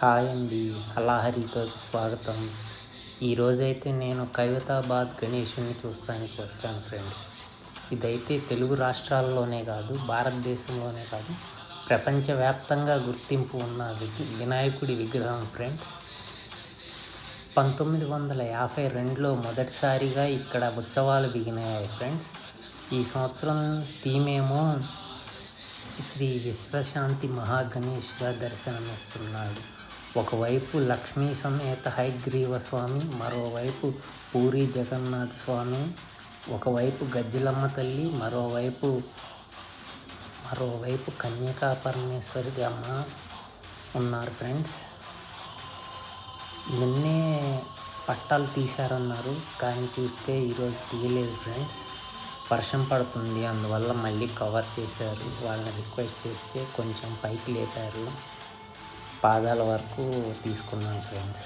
Hi అండి, అల్లాహరితోకి స్వాగతం. ఈరోజైతే నేను ఖైరతాబాద్ గణేషుని చూస్తానికి వచ్చాను ఫ్రెండ్స్. ఇదైతే తెలుగు రాష్ట్రాల్లోనే కాదు, భారతదేశంలోనే కాదు, ప్రపంచవ్యాప్తంగా గుర్తింపు ఉన్న వినాయకుడి విగ్రహం ఫ్రెండ్స్. 1952లో మొదటిసారిగా ఇక్కడ ఉత్సవాలు బిగినాయి ఫ్రెండ్స్. ఈ సంవత్సరం థీమేమో శ్రీ విశ్వశాంతి మహాగణేష్గా దర్శనమిస్తున్నాడు. ఒకవైపు లక్ష్మీ సమేత హయగ్రీవ స్వామి, మరోవైపు పూరి జగన్నాథ్ స్వామి, ఒకవైపు గజ్జలమ్మ తల్లి, మరోవైపు కన్యకా పరమేశ్వరి అమ్మ ఉన్నారు ఫ్రెండ్స్. నిన్నే పట్టాలు తీశారన్నారు, కానీ చూస్తే ఈరోజు తీయలేదు ఫ్రెండ్స్. వర్షం పడుతుంది, అందువల్ల మళ్ళీ కవర్ చేశారు. వాళ్ళని రిక్వెస్ట్ చేస్తే కొంచెం పైకి లేపారు. పాదాల వరకు తీసుకున్నాను ఫ్రెండ్స్.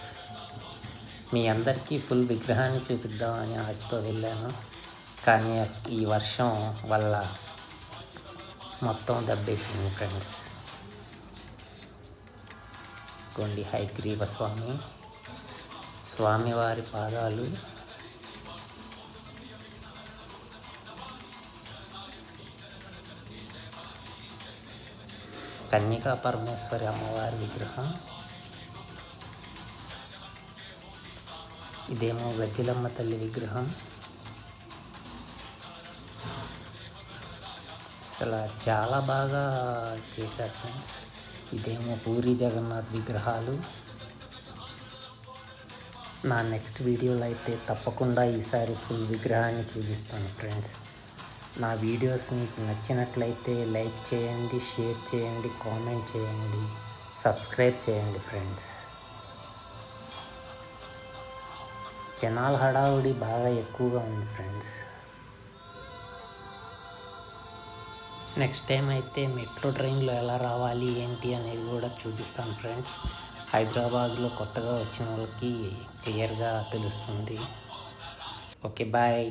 మీ అందరికీ ఫుల్ విగ్రహాన్ని చూపిద్దామని ఆశతో వెళ్ళాను, కానీ ఈ వర్షం వల్ల మొత్తం దెబ్బేసింది ఫ్రెండ్స్. కొండి హయగ్రీవ స్వామి, స్వామివారి పాదాలు. కన్యకా పరమేశ్వరి అమ్మవారి విగ్రహం. ఇదేమో గజ్జలమ్మ తల్లి విగ్రహం. అసలు చాలా బాగా చేశారు ఫ్రెండ్స్. ఇదేమో పూరి జగన్నాథ్ విగ్రహాలు. నా నెక్స్ట్ వీడియోలో అయితే తప్పకుండా ఈసారి ఫుల్ విగ్రహాన్ని చూపిస్తాను ఫ్రెండ్స్. నా వీడియోస్ మీకు నచ్చినట్లయితే లైక్ చేయండి, షేర్ చేయండి, కామెంట్ చేయండి, సబ్స్క్రైబ్ చేయండి ఫ్రెండ్స్. జనాల హడావుడి బాగా ఎక్కువగా ఉంది ఫ్రెండ్స్. నెక్స్ట్ టైం అయితే మెట్రో ట్రైన్లో ఎలా రావాలి ఏంటి అనేది కూడా చూపిస్తాను ఫ్రెండ్స్. హైదరాబాద్లో కొత్తగా వచ్చిన వాళ్ళకి క్లియర్గా తెలుస్తుంది. Okay, bye.